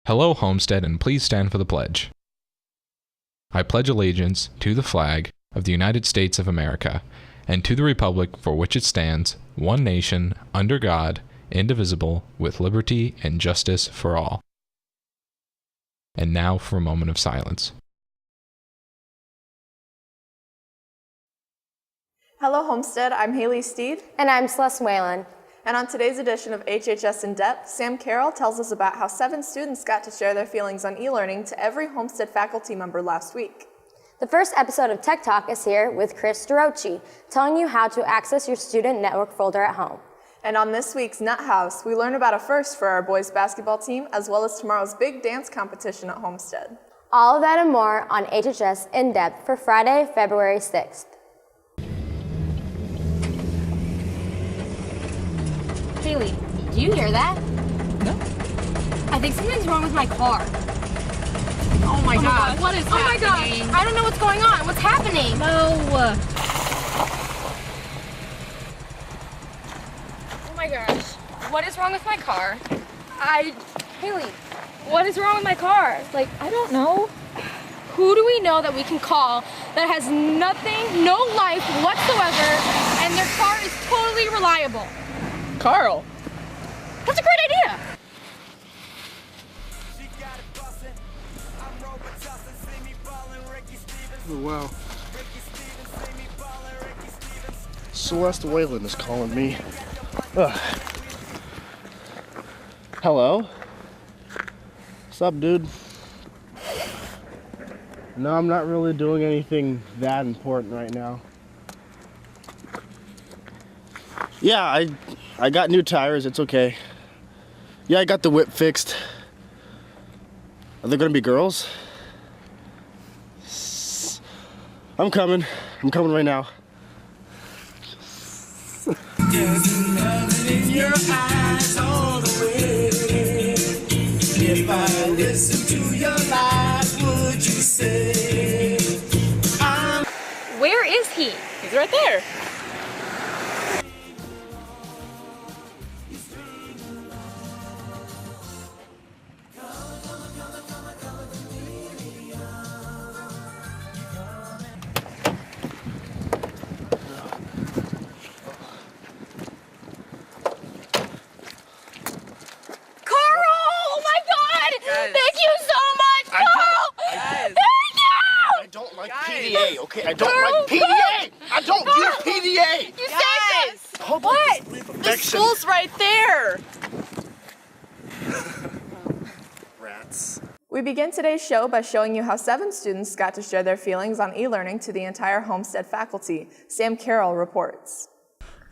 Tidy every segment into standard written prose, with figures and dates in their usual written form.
Hello, Homestead, and please stand for the pledge. I pledge allegiance to the flag of the United States of America and to the republic for which it stands, one nation, under God, indivisible, with liberty and justice for all. And now for a moment of silence. Hello, Homestead. I'm Haley Steed. And I'm Celeste Whalen. And on today's edition of HHS In Depth, Sam Carroll tells us about how 7 students got to share their feelings on e-learning to every Homestead faculty member last week. The first episode of Tech Talk is here with Chris Durochi, telling you how to access your student network folder at home. And on this week's Nut House, we learn about a first for our boys basketball team, as well as tomorrow's big dance competition at Homestead. All of that and more on HHS In Depth for Friday, February 6th. Haley, do you hear that? No. I think something's wrong with my car. Oh my god, what is happening? Oh my god, I don't know what's going on. What's happening? No. Oh my gosh. What is wrong with my car? Haley, what is wrong with my car? Like, I don't know. Who do we know that we can call that has nothing, no life whatsoever, and their car is totally reliable? Carl. That's a great idea. Oh, wow. Celeste Whalen is calling me. Ugh. Hello? What's up, dude? No, I'm not really doing anything that important right now. Yeah, I got new tires, it's okay. Yeah, I got the whip fixed. Are there gonna be girls? I'm coming right now. There's nothing in your eyes all the way. If I listen to your lies, would you say Where is he? He's right there. Thank you so much, Carl! Thank you! I don't like PDA, okay? I don't like PDA! I don't use PDA! You saved us! What? The school's right there. Rats. We begin today's show by showing you how 7 students got to share their feelings on e-learning to the entire Homestead faculty. Sam Carroll reports.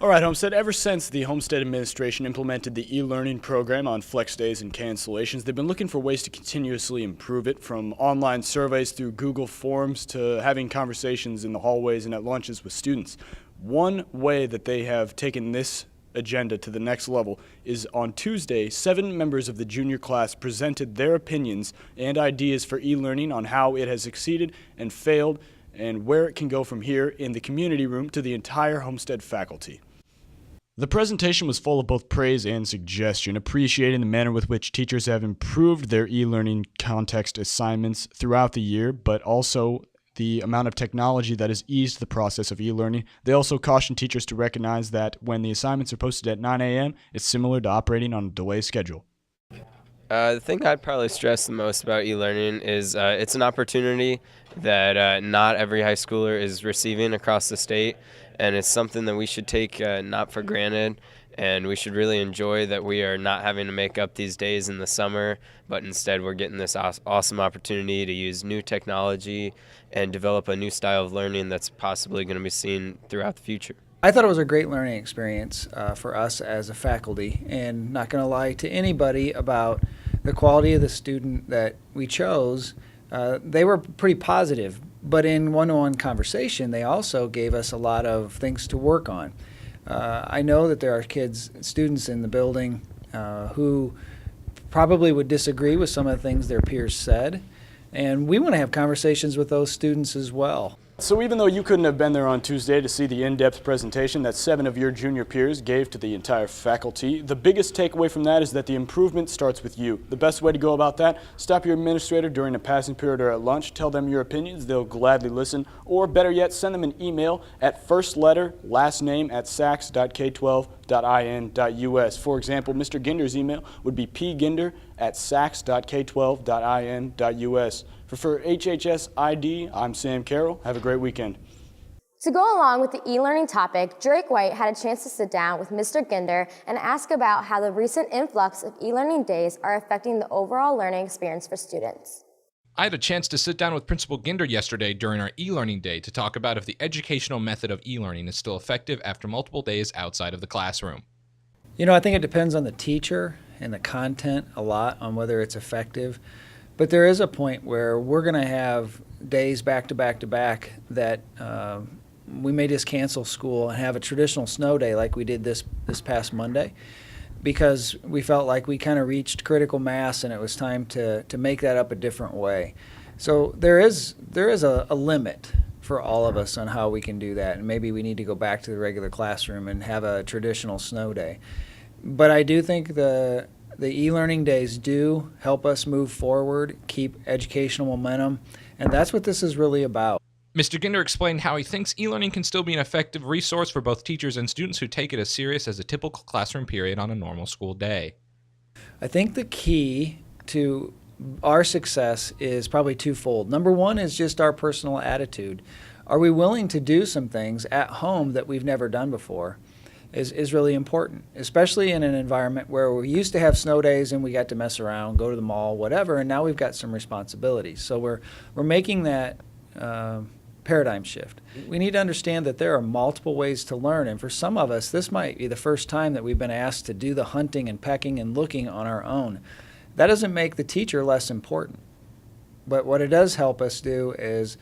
All right, Homestead, ever since the Homestead administration implemented the e-learning program on flex days and cancellations, they've been looking for ways to continuously improve it, from online surveys through Google Forms to having conversations in the hallways and at lunches with students. One way that they have taken this agenda to the next level is on Tuesday, 7 members of the junior class presented their opinions and ideas for e-learning on how it has succeeded and failed and where it can go from here in the community room to the entire Homestead faculty. The presentation was full of both praise and suggestion, appreciating the manner with which teachers have improved their e-learning context assignments throughout the year, but also the amount of technology that has eased the process of e-learning. They also cautioned teachers to recognize that when the assignments are posted at 9 a.m., it's similar to operating on a delay schedule. The thing I'd probably stress the most about e-learning is it's an opportunity that not every high schooler is receiving across the state, and it's something that we should take not for granted, and we should really enjoy that we are not having to make up these days in the summer, but instead we're getting this awesome opportunity to use new technology and develop a new style of learning that's possibly going to be seen throughout the future. I thought it was a great learning experience for us as a faculty, and not going to lie to anybody about the quality of the student that we chose. They were pretty positive, but in one-on-one conversation, they also gave us a lot of things to work on. I know that there are students in the building who probably would disagree with some of the things their peers said, and we want to have conversations with those students as well. So even though you couldn't have been there on Tuesday to see the in-depth presentation that 7 of your junior peers gave to the entire faculty, the biggest takeaway from that is that the improvement starts with you. The best way to go about that, stop your administrator during a passing period or at lunch, tell them your opinions, they'll gladly listen, or better yet, send them an email at first letter, last name at sacs.k12.in.us. For example, Mr. Ginder's email would be pginder@sacs.k12.in.us. For HHS ID, I'm Sam Carroll. Have a great weekend. To go along with the e-learning topic, Drake White had a chance to sit down with Mr. Ginder and ask about how the recent influx of e-learning days are affecting the overall learning experience for students. I had a chance to sit down with Principal Ginder yesterday during our e-learning day to talk about if the educational method of e-learning is still effective after multiple days outside of the classroom. You know, I think it depends on the teacher and the content a lot on whether it's effective. But there is a point where we're going to have days back to back to back that we may just cancel school and have a traditional snow day like we did this past Monday, because we felt like we kind of reached critical mass and it was time to make that up a different way. So there is a limit for all of us on how we can do that, and maybe we need to go back to the regular classroom and have a traditional snow day. But I do think the e-learning days do help us move forward, keep educational momentum, and that's what this is really about. Mr. Ginder explained how he thinks e-learning can still be an effective resource for both teachers and students who take it as serious as a typical classroom period on a normal school day. I think the key to our success is probably twofold. Number one is just our personal attitude. Are we willing to do some things at home that we've never done before? Is really important, especially in an environment where we used to have snow days and we got to mess around, go to the mall, whatever, and now we've got some responsibilities. So we're making that paradigm shift. We need to understand that there are multiple ways to learn, and for some of us, this might be the first time that we've been asked to do the hunting and pecking and looking on our own. That doesn't make the teacher less important, but what it does help us do is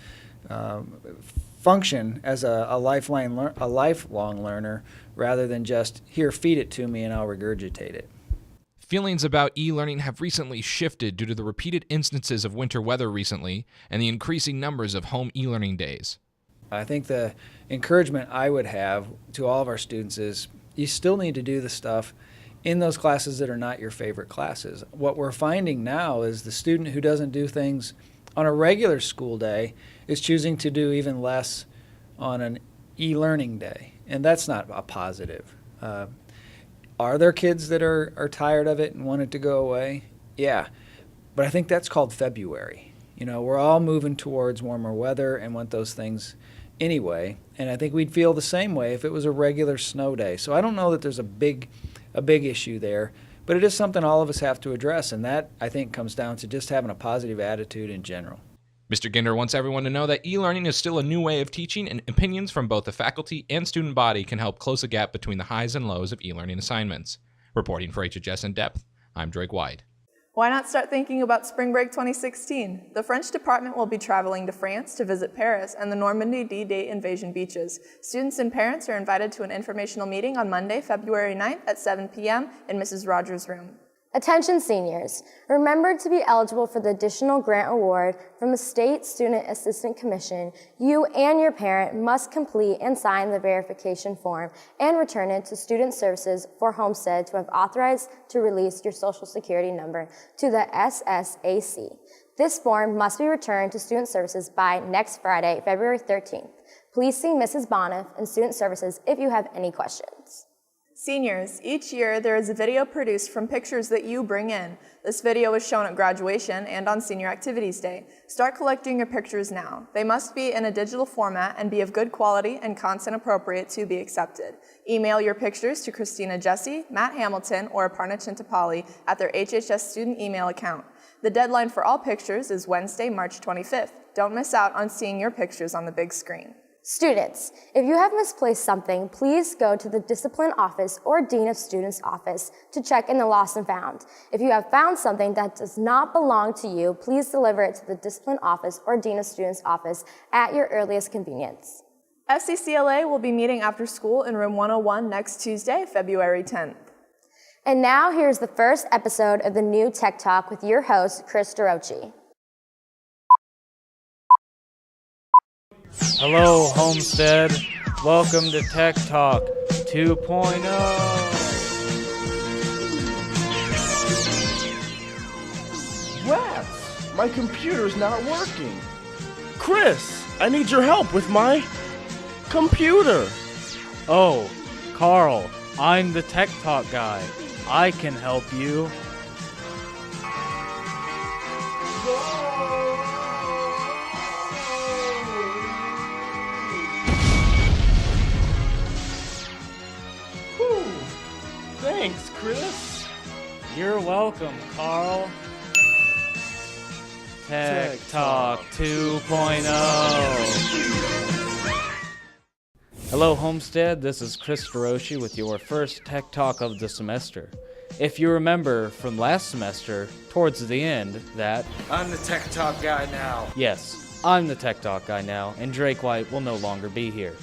function as a lifelong learner rather than just, here, feed it to me and I'll regurgitate it. Feelings about e-learning have recently shifted due to the repeated instances of winter weather recently and the increasing numbers of home e-learning days. I think the encouragement I would have to all of our students is you still need to do the stuff in those classes that are not your favorite classes. What we're finding now is the student who doesn't do things on a regular school day is choosing to do even less on an e-learning day, and that's not a positive. Are there kids that are tired of it and want it to go away? Yeah, but I think that's called February. You know, we're all moving towards warmer weather and want those things anyway, and I think we'd feel the same way if it was a regular snow day. So I don't know that there's a big issue there, but it is something all of us have to address, and that, I think, comes down to just having a positive attitude in general. Mr. Ginder wants everyone to know that e-learning is still a new way of teaching, and opinions from both the faculty and student body can help close a gap between the highs and lows of e-learning assignments. Reporting for HHS In Depth, I'm Drake White. Why not start thinking about Spring Break 2016? The French department will be traveling to France to visit Paris and the Normandy D-Day invasion beaches. Students and parents are invited to an informational meeting on Monday, February 9th at 7 p.m. in Mrs. Rogers' room. Attention seniors, remember to be eligible for the additional grant award from the State Student Assistance Commission. You and your parent must complete and sign the verification form and return it to Student Services for Homestead to have authorized to release your Social Security number to the SSAC. This form must be returned to Student Services by next Friday, February 13th. Please see Mrs. Boniff in Student Services if you have any questions. Seniors, each year there is a video produced from pictures that you bring in. This video is shown at graduation and on Senior Activities Day. Start collecting your pictures now. They must be in a digital format and be of good quality and content appropriate to be accepted. Email your pictures to Christina Jesse, Matt Hamilton, or Aparna Chintapalli at their HHS student email account. The deadline for all pictures is Wednesday, March 25th. Don't miss out on seeing your pictures on the big screen. Students, if you have misplaced something, please go to the Discipline Office or Dean of Students Office to check in the lost and found. If you have found something that does not belong to you, please deliver it to the Discipline Office or Dean of Students Office at your earliest convenience. FCCLA will be meeting after school in room 101 next Tuesday, February 10th. And now here's the first episode of the new Tech Talk with your host, Chris Dorochi. Hello, Homestead. Welcome to Tech Talk 2.0. Rats! My computer's not working. Chris, I need your help with my computer. Oh, Carl, I'm the Tech Talk guy. I can help you. Whew. Thanks, Chris. You're welcome, Carl. Tech Talk 2.0. Hello, Homestead. This is Chris Hiroshi with your first Tech Talk of the semester. If you remember from last semester, towards the end, that I'm the Tech Talk guy now. yes, I'm the Tech Talk guy now, and Drake White will no longer be here.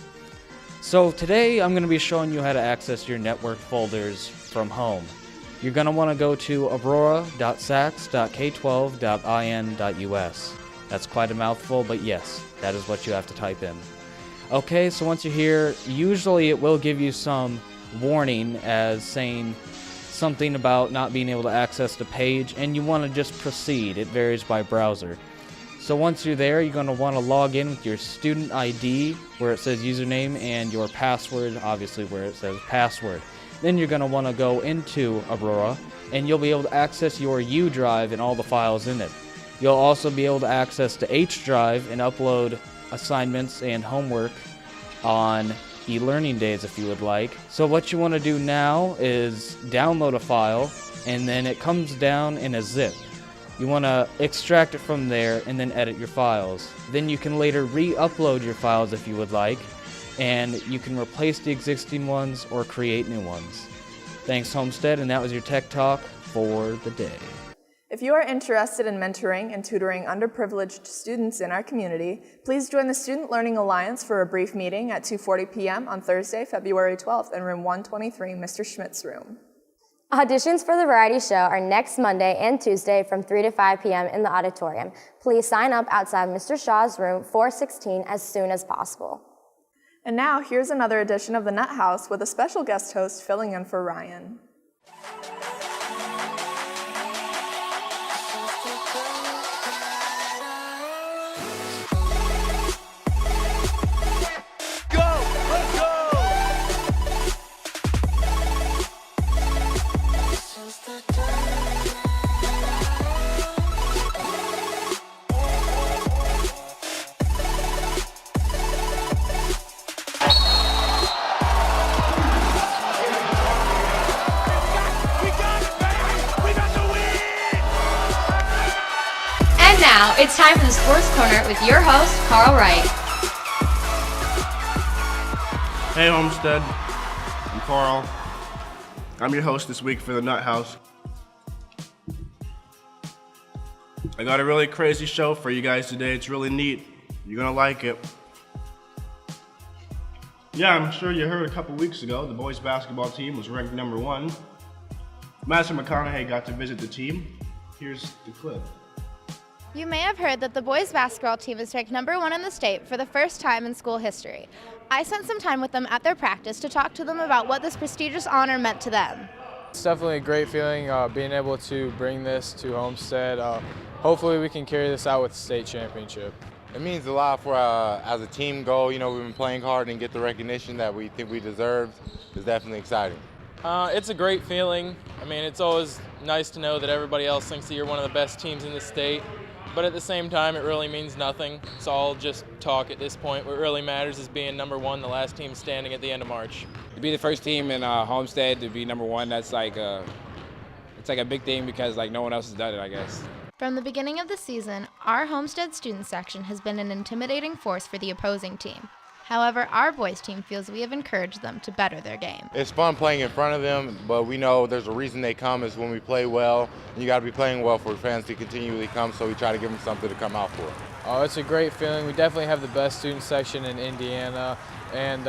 So today I'm going to be showing you how to access your network folders from home. You're going to want to go to aurora.sacs.k12.in.us. That's quite a mouthful, but yes, that is what you have to type in. Okay, so once you're here, usually it will give you some warning as saying something about not being able to access the page, and you want to just proceed. It varies by browser. So once you're there, you're going to want to log in with your student ID where it says username and your password, obviously where it says password. Then you're going to want to go into Aurora and you'll be able to access your U drive and all the files in it. You'll also be able to access the H drive and upload assignments and homework on e-learning days if you would like. So what you want to do now is download a file and then it comes down in a zip. You want to extract it from there and then edit your files. Then you can later re-upload your files if you would like, and you can replace the existing ones or create new ones. Thanks, Homestead, and that was your Tech Talk for the day. If you are interested in mentoring and tutoring underprivileged students in our community, please join the Student Learning Alliance for a brief meeting at 2:40 p.m. on Thursday, February 12th in room 123, Mr. Schmidt's room. Auditions for the variety show are next Monday and Tuesday from 3 to 5 p.m. in the auditorium. Please sign up outside Mr. Shaw's room 416 as soon as possible. And now, here's another edition of the Nut House with a special guest host filling in for Ryan. Now, it's time for the Sports Corner with your host, Carl Wright. Hey, Homestead. I'm Carl. I'm your host this week for the Nut House. I got a really crazy show for you guys today. It's really neat. You're gonna like it. Yeah, I'm sure you heard a couple weeks ago, the boys basketball team was ranked #1. Master McConaughey got to visit the team. Here's the clip. You may have heard that the boys basketball team is ranked #1 in the state for the first time in school history. I spent some time with them at their practice to talk to them about what this prestigious honor meant to them. It's definitely a great feeling being able to bring this to Homestead. Hopefully we can carry this out with the state championship. It means a lot for as a team goal. You know, we've been playing hard and get the recognition that we think we deserve is definitely exciting. It's a great feeling. I mean, it's always nice to know that everybody else thinks that you're one of the best teams in the state. But at the same time, it really means nothing. It's all just talk at this point. What really matters is being #1, the last team standing at the end of March. To be the first team in Homestead to be #1, that's like it's like a big thing because like no one else has done it, I guess. From the beginning of the season, our Homestead student section has been an intimidating force for the opposing team. However, our boys team feels we have encouraged them to better their game. It's fun playing in front of them, but we know there's a reason they come is when we play well. And you got to be playing well for fans to continually come, so we try to give them something to come out for. Oh, it's a great feeling. We definitely have the best student section in Indiana, and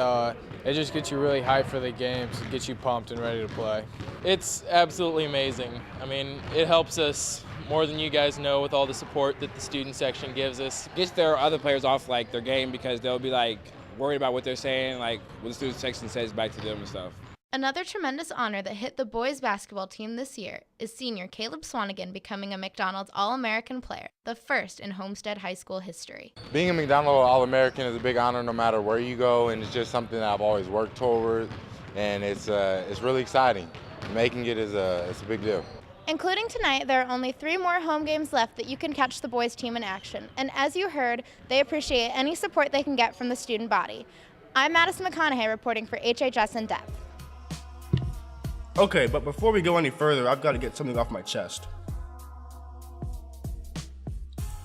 it just gets you really hyped for the games, it gets you pumped and ready to play. It's absolutely amazing. I mean, it helps us more than you guys know with all the support that the student section gives us. Gets their other players off like their game because they'll be like worried about what they're saying, like what the student section says back to them and stuff. Another tremendous honor that hit the boys basketball team this year is senior Caleb Swanigan becoming a McDonald's All-American player, the first in Homestead High School history. Being a McDonald's All-American is a big honor no matter where you go, and it's just something that I've always worked toward, and it's really exciting. Making it is it's a big deal. Including tonight, there are only 3 more home games left that you can catch the boys team in action. And as you heard, they appreciate any support they can get from the student body. I'm Madison McConaughey reporting for HHS In Depth. Okay, but before we go any further, I've got to get something off my chest.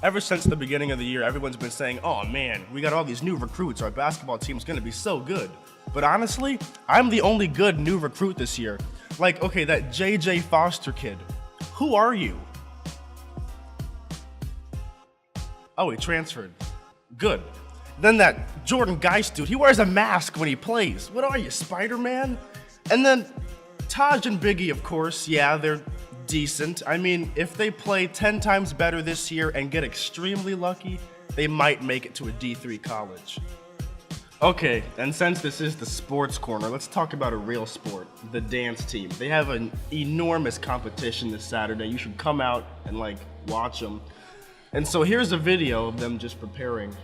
Ever since the beginning of the year, everyone's been saying, oh man, we got all these new recruits, our basketball team's gonna be so good. But honestly, I'm the only good new recruit this year. Like, okay, that JJ Foster kid, who are you? Oh, he transferred. Good. Then that Jordan Geist dude, he wears a mask when he plays. What are you, Spider-Man? And then Taj and Biggie, of course, yeah, they're decent. I mean, if they play 10 times better this year and get extremely lucky, they might make it to a D3 college. Okay, and since this is the sports corner, let's talk about a real sport, the dance team. They have an enormous competition this Saturday. You should come out and watch them. And so here's a video of them just preparing.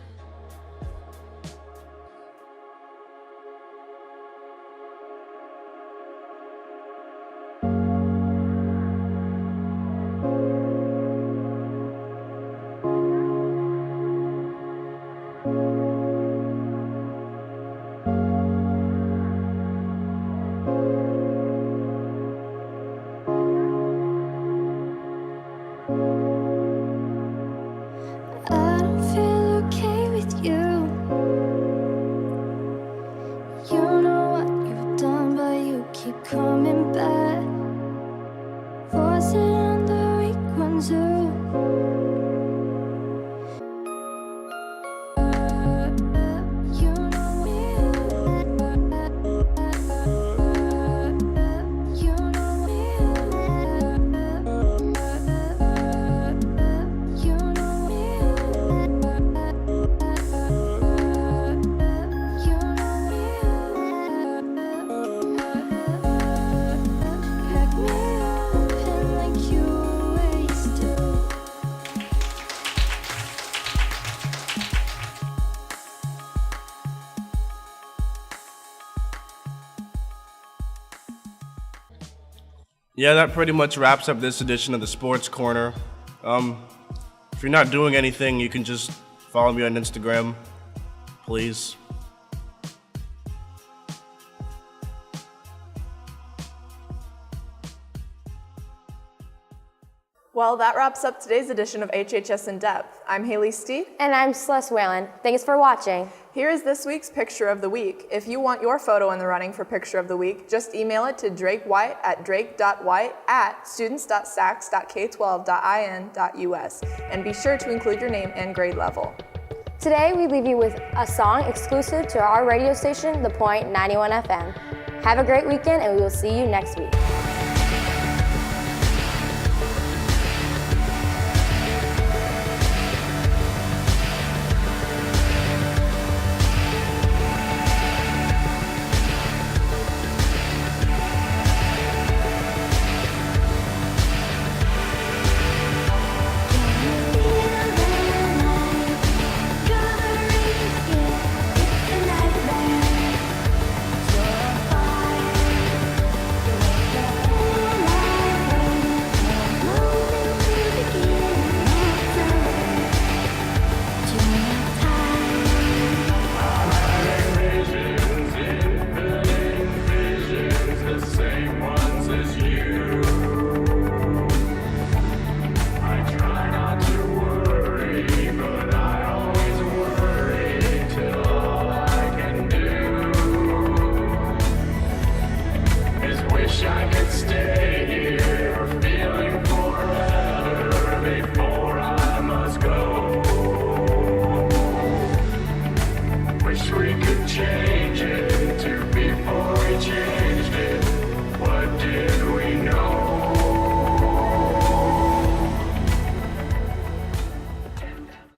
Yeah, that pretty much wraps up this edition of the Sports Corner. If you're not doing anything, you can just follow me on Instagram, please. Well, that wraps up today's edition of HHS In Depth. I'm Haley Steve. And I'm Celeste Whalen. Thanks for watching. Here is this week's Picture of the Week. If you want your photo in the running for Picture of the Week, just email it to Drake White at drake.white@students.sac.k12.in.us and be sure to include your name and grade level. Today, we leave you with a song exclusive to our radio station, The Point 91 FM. Have a great weekend, and we will see you next week.